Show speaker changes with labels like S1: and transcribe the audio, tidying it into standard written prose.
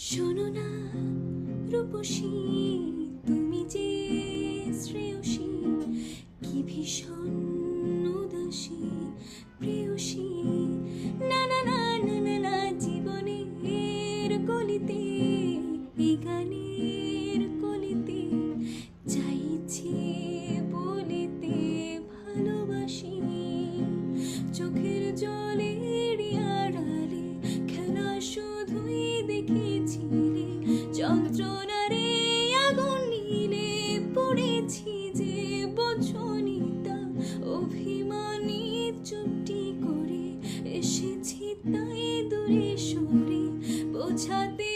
S1: শোনো না রূপসী, তুমি যে শ্রেয়সী, কি ভীষণ উদাসী প্রেয়সী। না না না না না না, জীবনের কলিতে, এই গানের কলিতে চাইছি বলিতে ভালোবাসি। চোখের জলের আড়ালে খেলা শুধুই দেখেছিলে, যন্ত্রণারে আগুন নীলে পড়েছি যে বচনিতা। অভিমানী চুপটি করে এসেছি তাই দূরে সরে, বোঝাতে